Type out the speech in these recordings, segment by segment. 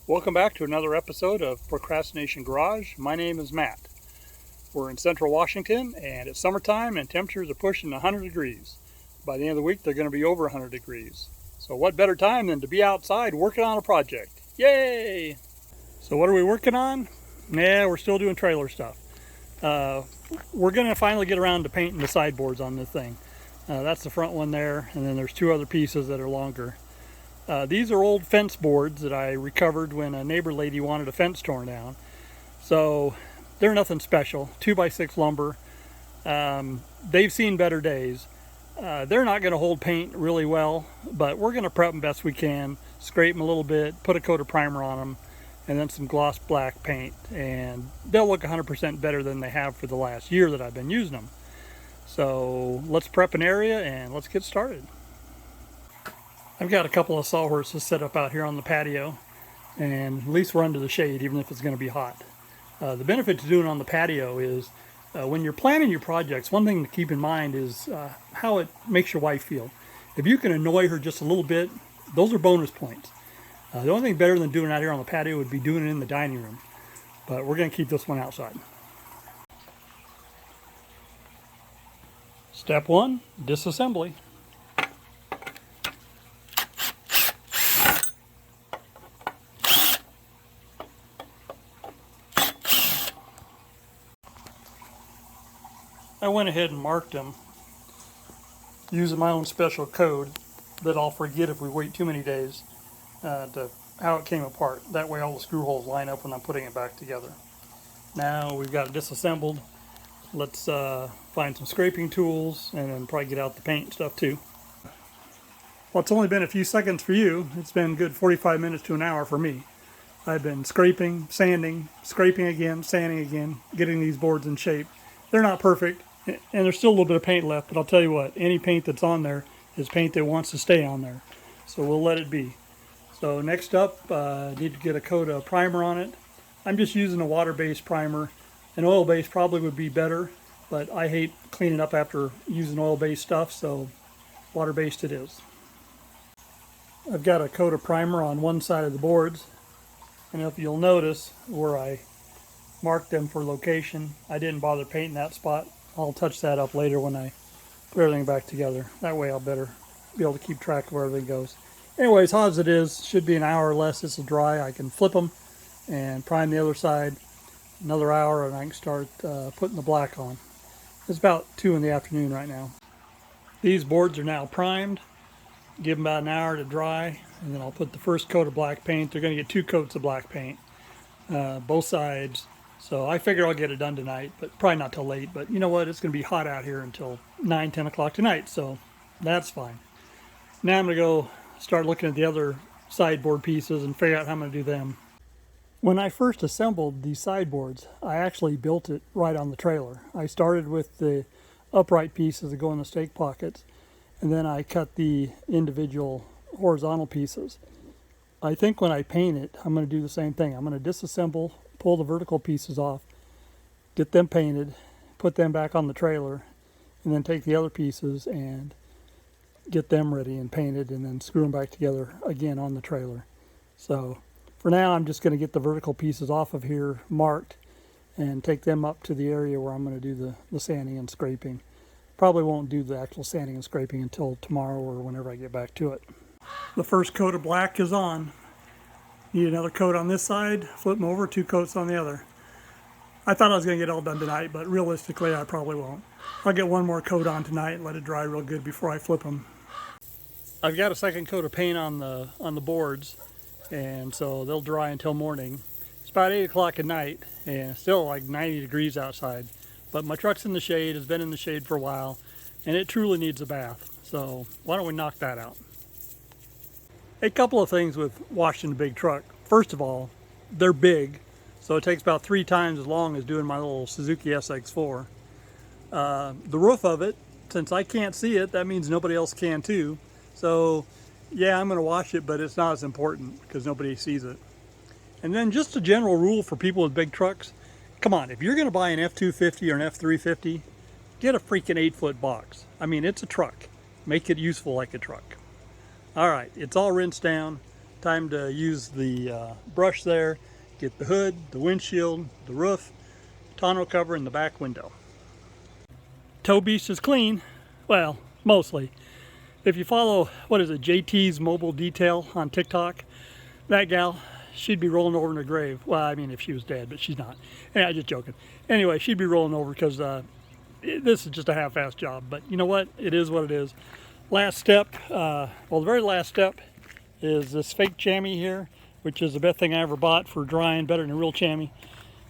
Welcome back to another episode of Procrastination Garage. My name is Matt. We're in central Washington and it's summertime and temperatures are pushing 100 degrees. By the end of the week they're going to be over 100 degrees. So what better time than to be outside working on a project. Yay! So what are we working on? Yeah, we're still doing trailer stuff. We're going to finally get around to painting the sideboards on this thing. That's the front one there, and then there's two other pieces that are longer. These are old fence boards that I recovered when a neighbor lady wanted a fence torn down. So they're nothing special, 2x6 lumber. They've seen better days. They're not going to hold paint really well, but we're going to prep them best we can, scrape them a little bit, put a coat of primer on them, and then some gloss black paint, and they'll look 100% better than they have for the last year that I've been using them. So let's prep an area and let's get started. I've got a couple of sawhorses set up out here on the patio, and at least we're under the shade even if it's going to be hot. The benefit to doing it on the patio is when you're planning your projects, one thing to keep in mind is how it makes your wife feel. If you can annoy her just a little bit, those are bonus points. The only thing better than doing it out here on the patio would be doing it in the dining room, but we're going to keep this one outside. Step 1, disassembly. I went ahead and marked them using my own special code that I'll forget if we wait too many days to how it came apart. That way all the screw holes line up when I'm putting it back together. Now we've got it disassembled. Let's find some scraping tools and then probably get out the paint and stuff too. Well, it's only been a few seconds for you. It's been good 45 minutes to an hour for me. I've been scraping, sanding, scraping again, sanding again, getting these boards in shape. They're not perfect, and there's still a little bit of paint left, but I'll tell you what, any paint that's on there is paint that wants to stay on there. So we'll let it be. So next up, I need to get a coat of primer on it. I'm just using a water-based primer. An oil-based probably would be better, but I hate cleaning up after using oil-based stuff, so water-based it is. I've got a coat of primer on one side of the boards, and if you'll notice where I marked them for location, I didn't bother painting that spot. I'll touch that up later when I put everything back together. That way I'll better be able to keep track of where everything goes. Anyways, hot as it is, should be an hour or less. This will dry. I can flip them and prime the other side. Another hour and I can start putting the black on. It's about 2 in the afternoon right now. These boards are now primed. Give them about an hour to dry, and then I'll put the first coat of black paint. They're going to get 2 coats of black paint, both sides. So I figure I'll get it done tonight, but probably not till late. But you know what? It's going to be hot out here until 9, 10 o'clock tonight, so that's fine. Now I'm going to go start looking at the other sideboard pieces and figure out how I'm going to do them. When I first assembled these sideboards, I actually built it right on the trailer. I started with the upright pieces that go in the stake pockets, and then I cut the individual horizontal pieces. I think when I paint it, I'm going to do the same thing. I'm going to disassemble, pull the vertical pieces off, get them painted, put them back on the trailer, and then take the other pieces and get them ready and painted, and then screw them back together again on the trailer. So for now, I'm just going to get the vertical pieces off of here marked and take them up to the area where I'm going to do the sanding and scraping. Probably won't do the actual sanding and scraping until tomorrow or whenever I get back to it. The first coat of black is on. Need another coat on this side, flip them over, 2 coats on the other. I thought I was going to get it all done tonight, but realistically I probably won't. I'll get one more coat on tonight and let it dry real good before I flip them. I've got a second coat of paint on the boards, and so they'll dry until morning. It's about 8 o'clock at night and it's still like 90 degrees outside, but my truck's in the shade, has been in the shade for a while, and it truly needs a bath. So why don't we knock that out? A couple of things with washing a big truck. First of all, they're big, so it takes about 3 times as long as doing my little Suzuki SX4. The roof of it, since I can't see it, that means nobody else can too. So yeah, I'm going to wash it, but it's not as important because nobody sees it. And then just a general rule for people with big trucks. Come on, if you're going to buy an F-250 or an F-350, get a freaking 8-foot box. I mean, it's a truck. Make it useful like a truck. All right, it's all rinsed down. Time to use the brush there, get the hood, the windshield, the roof, tonneau cover, and the back window. Tow beast is clean. Well, mostly. If you follow, what is it, JT's Mobile Detail on TikTok, that gal, she'd be rolling over in her grave. Well, I mean, if she was dead, but she's not. Yeah, I'm just joking. Anyway, she'd be rolling over because this is just a half-assed job. But you know what? It is what it is. Last step, well, the very last step is this fake chamois here, which is the best thing I ever bought for drying, better than real chamois.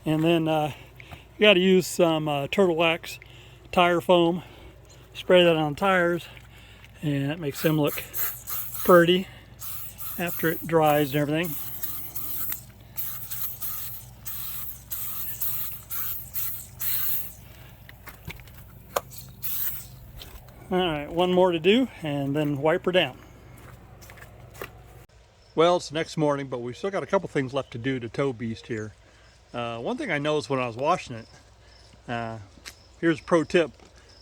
And then you got to use some turtle wax tire foam, spray that on tires, and it makes them look pretty after it dries and everything. All right, one more to do and then wipe her down. Well, it's the next morning, but we still got a couple things left to do to tow beast here. One thing I noticed when I was washing it, here's a pro tip.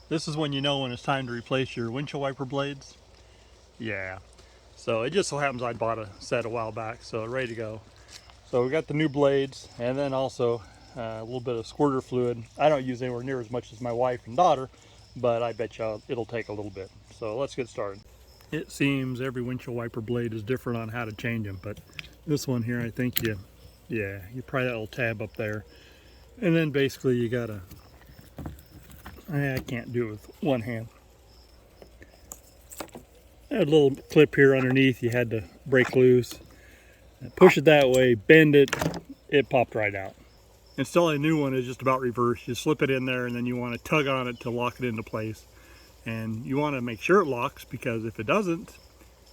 This is when you know when it's time to replace your windshield wiper blades. Yeah, so it just so happens I bought a set a while back, so ready to go. So we got the new blades, and then also a little bit of squirter fluid. I don't use anywhere near as much as my wife and daughter, but I bet you it'll take a little bit. So let's get started. It seems every windshield wiper blade is different on how to change them, but this one here, I think you pry that little tab up there, and then basically you gotta, I can't do it with one hand. I had a little clip here underneath you had to break loose. Push it that way, bend it, it popped right out. Installing a new one is just about reverse. You slip it in there and then you want to tug on it to lock it into place. And you want to make sure it locks, because if it doesn't,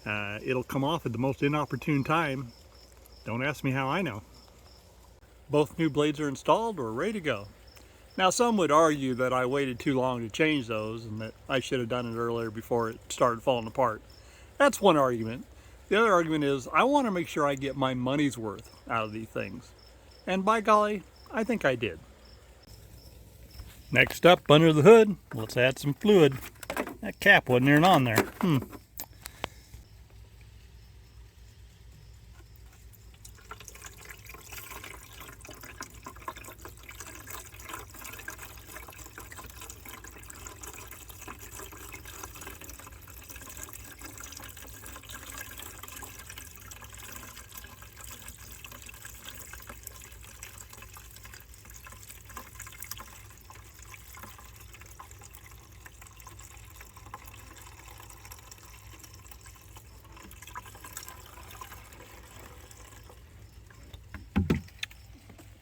it'll come off at the most inopportune time. Don't ask me how I know. Both new blades are installed, we're ready to go. Now some would argue that I waited too long to change those and that I should have done it earlier before it started falling apart. That's one argument. The other argument is I want to make sure I get my money's worth out of these things. And by golly, I think I did. Next up, under the hood, let's add some fluid. That cap wasn't even on there.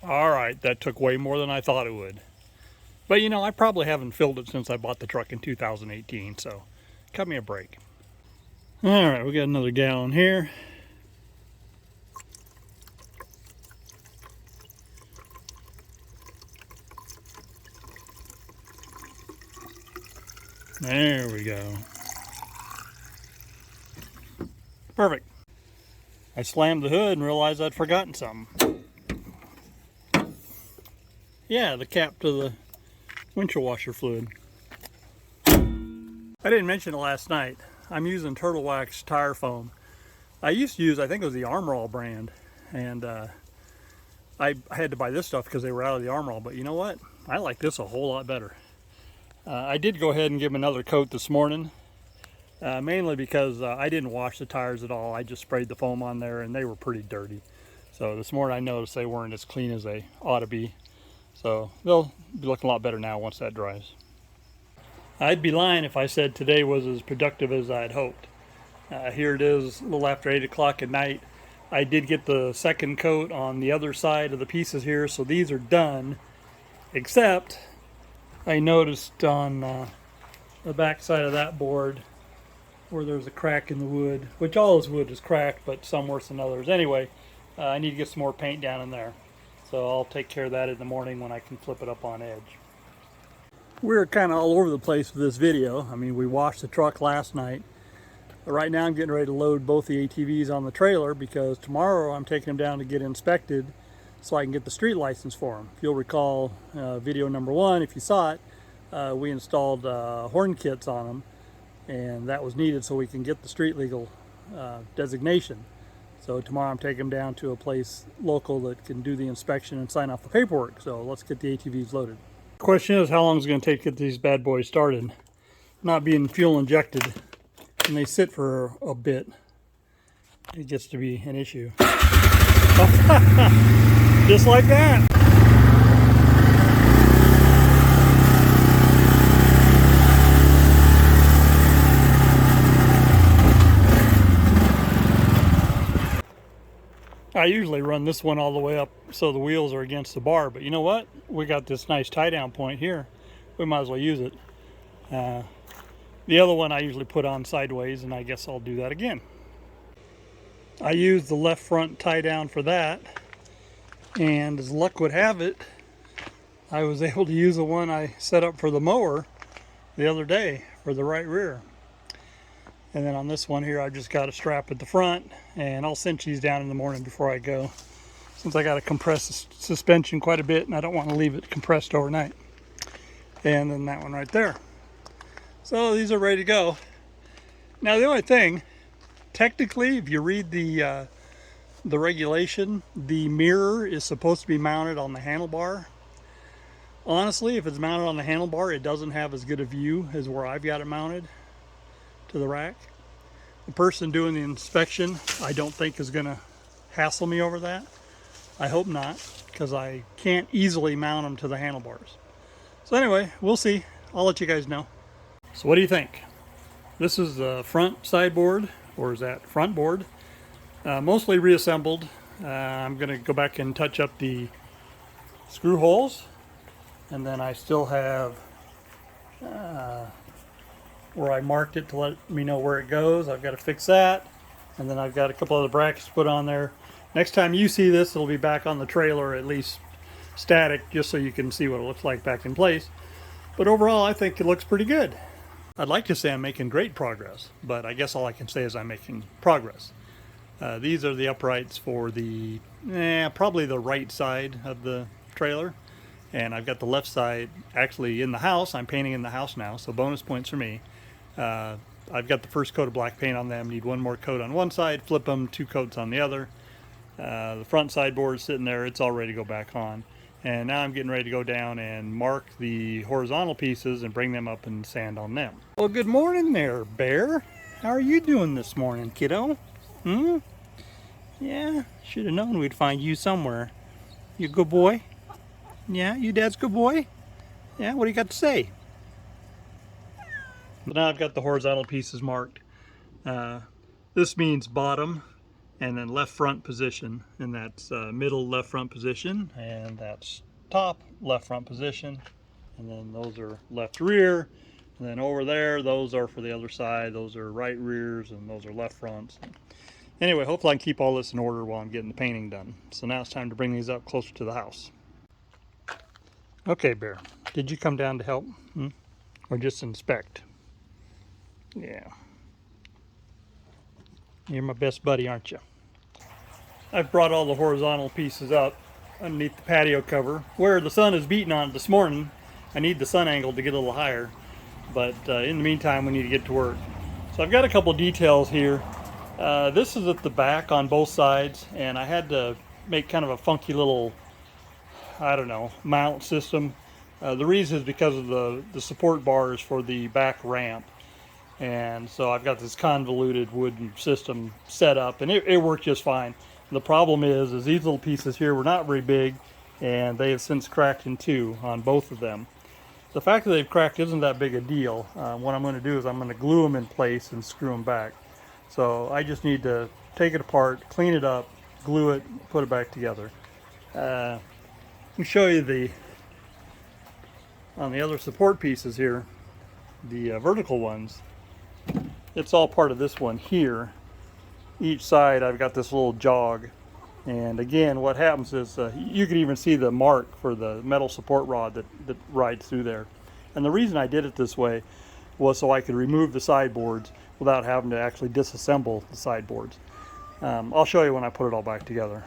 All right, that took way more than I thought it would. But you know, I probably haven't filled it since I bought the truck in 2018, so cut me a break. All right, we got another gallon here. There we go. Perfect. I slammed the hood and realized I'd forgotten something. Yeah, the cap to the windshield washer fluid. I didn't mention it last night. I'm using turtle wax tire foam. I used to use, I think it was the Armor All brand, and I had to buy this stuff because they were out of the Armor All, but you know what? I like this a whole lot better. I did go ahead and give them another coat this morning, mainly because I didn't wash the tires at all. I just sprayed the foam on there and they were pretty dirty. So this morning I noticed they weren't as clean as they ought to be. So they'll be looking a lot better now once that dries. I'd be lying if I said today was as productive as I'd hoped. Here it is a little after 8 o'clock at night. I did get the second coat on the other side of the pieces here, so these are done, except I noticed on the back side of that board where there's a crack in the wood, which all this wood is cracked, but some worse than others. Anyway, I need to get some more paint down in there. So I'll take care of that in the morning when I can flip it up on edge. We're kind of all over the place with this video. I mean, we washed the truck last night. But right now I'm getting ready to load both the ATVs on the trailer because tomorrow I'm taking them down to get inspected so I can get the street license for them. If you'll recall video number 1, if you saw it, we installed horn kits on them, and that was needed so we can get the street legal designation. So tomorrow I'm taking them down to a place local that can do the inspection and sign off the paperwork. So let's get the ATVs loaded. The question is, how long is it going to take to get these bad boys started? Not being fuel injected, and they sit for a bit, it gets to be an issue. Just like that. I usually run this one all the way up so the wheels are against the bar, but you know what? We got this nice tie down point here. We might as well use it. The other one I usually put on sideways, and I guess I'll do that again. I used the left front tie down for that, and as luck would have it, I was able to use the one I set up for the mower the other day for the right rear. And then on this one here, I've just got a strap at the front, and I'll cinch these down in the morning before I go, since I got to compress the suspension quite a bit and I don't want to leave it compressed overnight. And then that one right there. So these are ready to go. Now the only thing, technically, if you read the regulation, the mirror is supposed to be mounted on the handlebar. Honestly, if it's mounted on the handlebar, it doesn't have as good a view as where I've got it mounted to the rack. The person doing the inspection, I don't think is going to hassle me over that. I hope not, because I can't easily mount them to the handlebars. So anyway, we'll see. I'll let you guys know. So what do you think? This is the front sideboard, or is that front board? Mostly reassembled. I'm going to go back and touch up the screw holes, and then I still have where I marked it to let me know where it goes. I've got to fix that, and then I've got a couple other brackets to put on there. Next time you see this, it'll be back on the trailer, at least static, just so you can see what it looks like back in place. But overall, I think it looks pretty good. I'd like to say I'm making great progress, but I guess all I can say is I'm making progress. These are the uprights for the probably the right side of the trailer, and I've got the left side actually in the house. I'm painting in the house now, so bonus points for me. I've got the first coat of black paint on them. Need one more coat on one side, flip them, 2 coats on the other. The front sideboard is sitting there, it's all ready to go back on. And now I'm getting ready to go down and mark the horizontal pieces and bring them up and sand on them. Well, good morning there, Bear. How are you doing this morning, kiddo? Yeah, should have known we'd find you somewhere. You a good boy? Yeah, you dad's good boy? Yeah, what do you got to say? But now I've got the horizontal pieces marked. This means bottom and then left front position, and that's middle left front position, and that's top left front position, and then those are left rear, and then over there those are for the other side. Those are right rears, and those are left fronts. Anyway, hopefully I can keep all this in order while I'm getting the painting done. So now it's time to bring these up closer to the house. Okay, Bear, did you come down to help? Or just inspect? Yeah. You're my best buddy, aren't you? I've brought all the horizontal pieces up underneath the patio cover. Where the sun is beating on it this morning, I need the sun angle to get a little higher. But in the meantime, we need to get to work. So I've got a couple details here. This is at the back on both sides, and I had to make kind of a funky little, I don't know, mount system. The reason is because of the support bars for the back ramp. And so I've got this convoluted wooden system set up, and it worked just fine. The problem is these little pieces here were not very big, and they have since cracked in two on both of them. The fact that they've cracked isn't that big a deal. What I'm going to do is I'm going to glue them in place and screw them back. So I just need to take it apart, clean it up, glue it, put it back together. Let me show you on the other support pieces here, the vertical ones. It's all part of this one here. Each side I've got this little jog, and again what happens is you can even see the mark for the metal support rod that rides through there. And the reason I did it this way was so I could remove the sideboards without having to actually disassemble the sideboards. I'll show you when I put it all back together.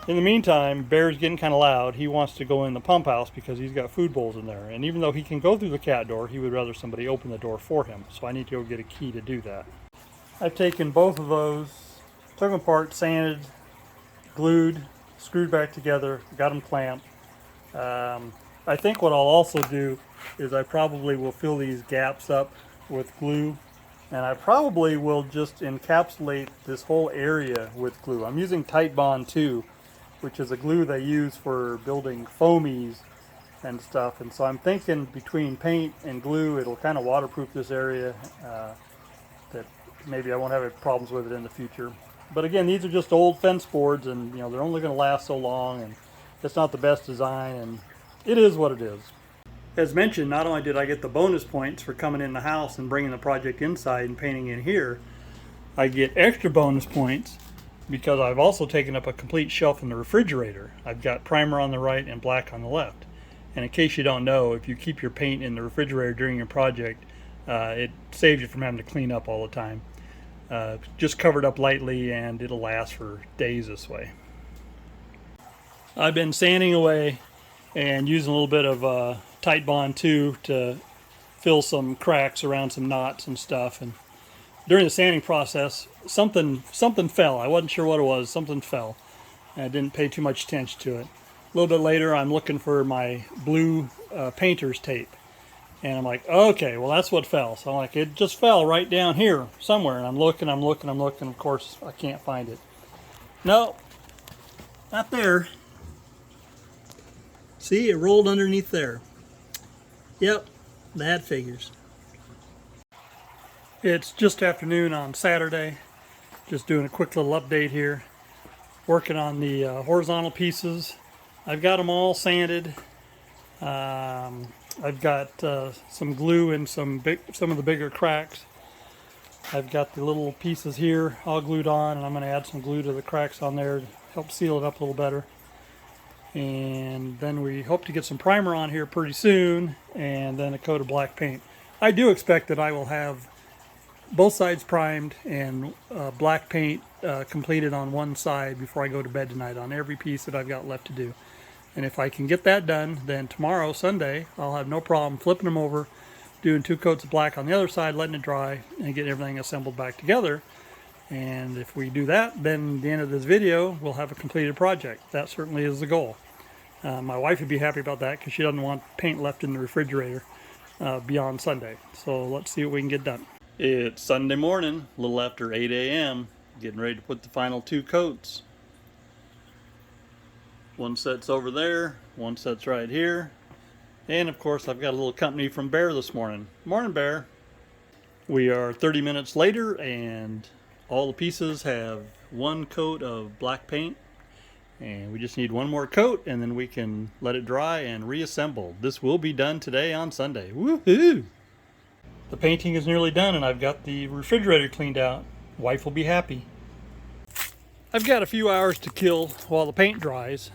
In the meantime, Bear's getting kind of loud. He wants to go in the pump house because he's got food bowls in there. And even though he can go through the cat door, he would rather somebody open the door for him. So I need to go get a key to do that. I've taken both of those Took them apart, sanded, glued, screwed back together, got them clamped. I think what I'll also do is I probably will fill these gaps up with glue, and I probably will just encapsulate this whole area with glue. I'm using Tight Bond 2, which is a glue they use for building foamies and stuff, and so I'm thinking between paint and glue it'll kind of waterproof this area, that maybe I won't have any problems with it in the future. But again, these are just old fence boards, and you know they're only going to last so long, and it's not the best design, and it is what it is. As mentioned, not only did I get the bonus points for coming in the house and bringing the project inside and painting in here, I get extra bonus points because I've also taken up a complete shelf in the refrigerator. I've got primer on the right and black on the left. And in case you don't know, if you keep your paint in the refrigerator during your project, it saves you from having to clean up all the time. Just cover it up lightly and it'll last for days this way. I've been sanding away and using a little bit of Tight Bond 2 to fill some cracks around some knots and stuff. And during the sanding process, something fell. I wasn't sure what it was. Something fell. I didn't pay too much attention to it. A little bit later, I'm looking for my blue painter's tape. And I'm like, okay, well, that's what fell. So I'm like, it just fell right down here somewhere. And I'm looking. Of course, I can't find it. No, not there. See, it rolled underneath there. Yep, that figures. It's just afternoon on Saturday. Just doing a quick little update here. Working on the horizontal pieces. I've got them all sanded. I've got some glue in some of the bigger cracks. I've got the little pieces here all glued on, and I'm going to add some glue to the cracks on there to help seal it up a little better. And then we hope to get some primer on here pretty soon, and then a coat of black paint. I do expect that I will have both sides primed and black paint completed on one side before I go to bed tonight on every piece that I've got left to do. And if I can get that done, then tomorrow, Sunday, I'll have no problem flipping them over, doing 2 coats of black on the other side, letting it dry, and getting everything assembled back together. And if we do that, then at the end of this video, we'll have a completed project. That certainly is the goal. My wife would be happy about that because she doesn't want paint left in the refrigerator beyond Sunday. So let's see what we can get done. It's Sunday morning, a little after 8 a.m., getting ready to put the final 2 coats. One set's over there, one set's right here. And of course, I've got a little company from Bear this morning. Morning, Bear. We are 30 minutes later, and all the pieces have 1 coat of black paint. And we just need 1 more coat, and then we can let it dry and reassemble. This will be done today on Sunday. Woohoo! The painting is nearly done, and I've got the refrigerator cleaned out. Wife will be happy. I've got a few hours to kill while the paint dries.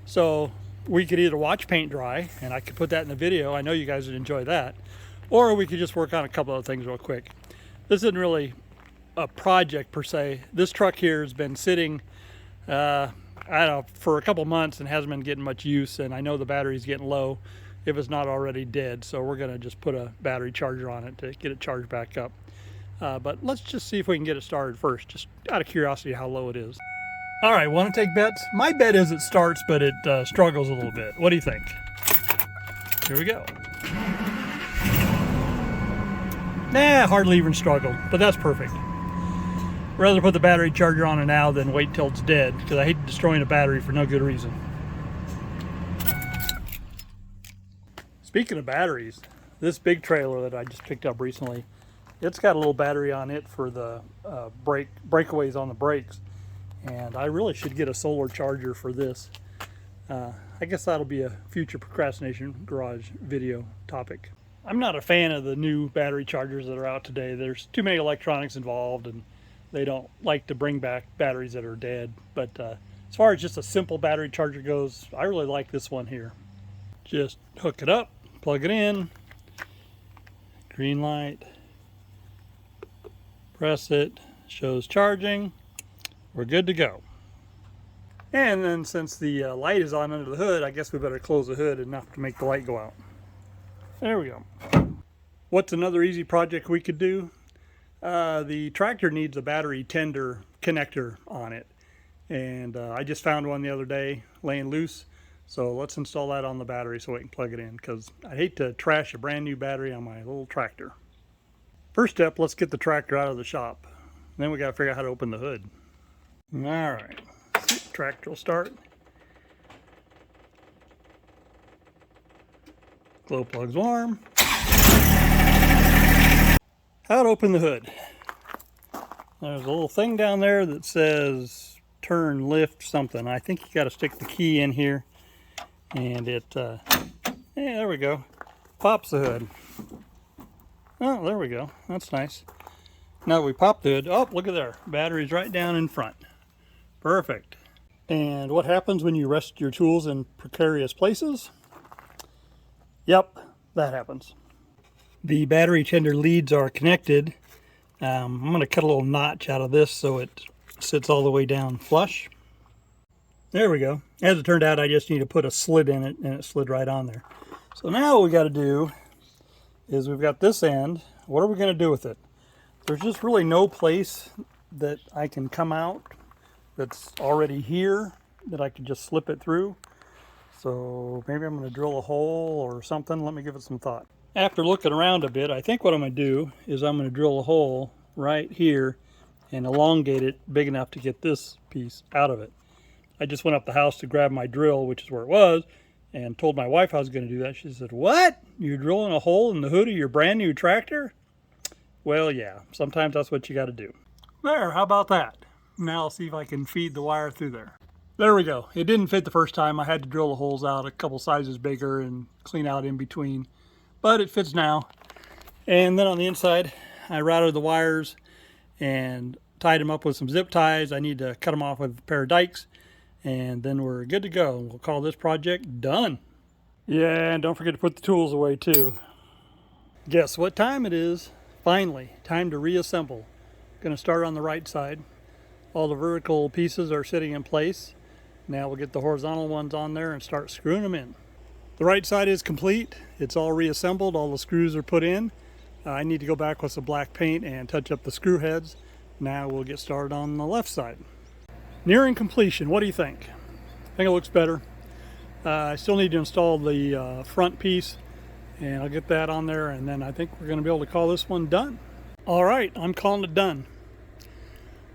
So we could either watch paint dry, and I could put that in the video. I know you guys would enjoy that. Or we could just work on a couple of things real quick. This isn't really a project per se. This truck here has been sitting, I don't know, for a couple months and hasn't been getting much use. And I know the battery's getting low if it's not already dead. So we're going to just put a battery charger on it to get it charged back up. But let's just see if we can get it started first, just out of curiosity how low it is. All right, want to take bets? My bet is it starts, but it struggles a little bit. What do you think? Here we go. Nah, hardly even struggled, but that's perfect. Rather put the battery charger on it now than wait till it's dead, because I hate destroying a battery for no good reason. Speaking of batteries, this big trailer that I just picked up recently, it's got a little battery on it for the breakaways on the brakes. And I really should get a solar charger for this. I guess that'll be a future Procrastination Garage video topic. I'm not a fan of the new battery chargers that are out today. There's too many electronics involved, and they don't like to bring back batteries that are dead. But as far as just a simple battery charger goes, I really like this one here. Just hook it up, plug it in, green light, press it, shows charging. We're good to go. And then since the light is on under the hood, I guess we better close the hood enough to make the light go out. There we go. What's another easy project we could do? The tractor needs a battery tender connector on it. And I just found one the other day laying loose. So let's install that on the battery so we can plug it in, because I hate to trash a brand new battery on my little tractor. First step, let's get the tractor out of the shop. Then we got to figure out how to open the hood. All right, tractor will start. Glow plug's warm. How to open the hood. There's a little thing down there that says turn, lift, something. I think you got to stick the key in here, and it, yeah, there we go. Pops the hood. Oh, there we go. That's nice. Now we pop the hood. Oh, look at there. Battery's right down in front. Perfect. And what happens when you rest your tools in precarious places? Yep, that happens. The battery tender leads are connected. I'm going to cut a little notch out of this so it sits all the way down flush. There we go. As it turned out, I just need to put a slit in it, and it slid right on there. So now what we got to do is we've got this end. What are we going to do with it? There's just really no place that I can come out that's already here that I could just slip it through. So maybe I'm going to drill a hole or something. Let me give it some thought. After looking around a bit, I think what I'm going to do is I'm going to drill a hole right here and elongate it big enough to get this piece out of it. I just went up the house to grab my drill, which is where it was, and told my wife I was going to do that. She said, "What? You're drilling a hole in the hood of your brand new tractor?" Well, yeah, sometimes that's what you got to do. There, how about that? Now I'll see if I can feed the wire through there. There we go. It didn't fit the first time. I had to drill the holes out a couple sizes bigger and clean out in between. But it fits now. And then on the inside, I routed the wires and tied them up with some zip ties. I need to cut them off with a pair of dikes, and then we're good to go. We'll call this project done. Yeah, and don't forget to put the tools away too. Guess what time it is? Finally, time to reassemble. Going to start on the right side. All the vertical pieces are sitting in place. Now we'll get the horizontal ones on there and start screwing them in. The right side is complete. It's all reassembled. All the screws are put in. I need to go back with some black paint and touch up the screw heads. Now we'll get started on the left side. Nearing completion. What do you think? I think it looks better. I still need to install the front piece, and I'll get that on there, and then I think we're going to be able to call this one done. All right, I'm calling it done.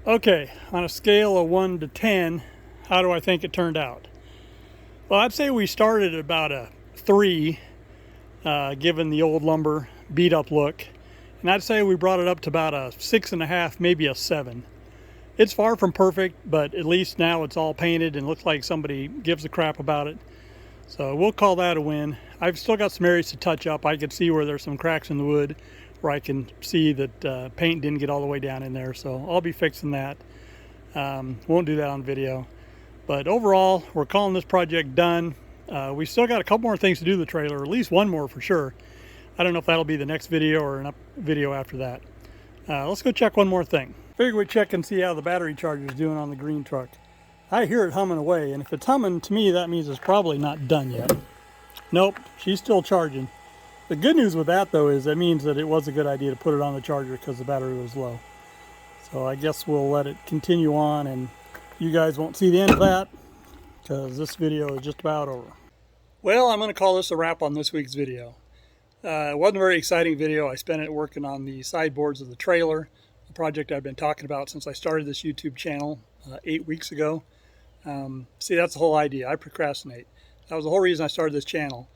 Okay, on a scale of 1 to 10, how do I think it turned out? Well, I'd say we started at about a 3, given the old lumber beat up look. And I'd say we brought it up to about a 6.5, maybe a 7. It's far from perfect, but at least now it's all painted and looks like somebody gives a crap about it. So we'll call that a win. I've still got some areas to touch up. I can see where there's some cracks in the wood where I can see that paint didn't get all the way down in there. So I'll be fixing that. Won't do that on video. But overall, we're calling this project done. We still got a couple more things to do to the trailer, at least one more for sure. I don't know if that'll be the next video or a video after that. Let's go check one more thing. Figure we check and see how the battery charger is doing on the green truck. I hear it humming away, and if it's humming, to me that means it's probably not done yet. Nope, she's still charging. The good news with that though is that means that it was a good idea to put it on the charger because the battery was low. So I guess we'll let it continue on, and you guys won't see the end of that because this video is just about over. Well, I'm going to call this a wrap on this week's video. It wasn't a very exciting video. I spent it working on the sideboards of the trailer, a project I've been talking about since I started this YouTube channel 8 weeks ago. See, that's the whole idea. I procrastinate. That was the whole reason I started this channel,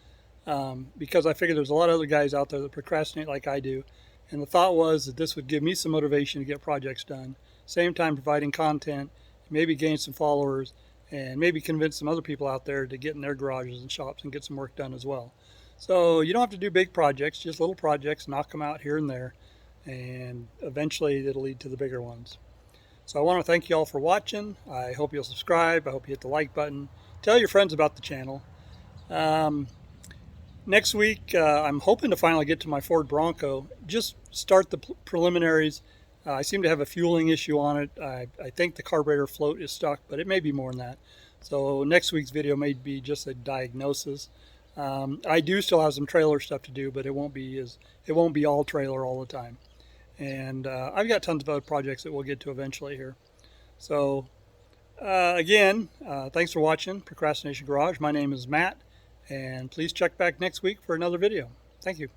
because I figured there's a lot of other guys out there that procrastinate like I do. And the thought was that this would give me some motivation to get projects done, same time providing content, maybe gain some followers, and maybe convince some other people out there to get in their garages and shops and get some work done as well. So you don't have to do big projects, just little projects, knock them out here and there, and eventually it'll lead to the bigger ones. So I want to thank you all for watching. I hope you'll subscribe. I hope you hit the like button. Tell your friends about the channel. Next week, I'm hoping to finally get to my Ford Bronco. Just start the preliminaries. I seem to have a fueling issue on it. I think the carburetor float is stuck, but it may be more than that. So next week's video may be just a diagnosis. I do still have some trailer stuff to do, but it won't be all trailer all the time. And I've got tons of other projects that we'll get to eventually here. So again, thanks for watching Procrastination Garage. My name is Matt, and please check back next week for another video. Thank you.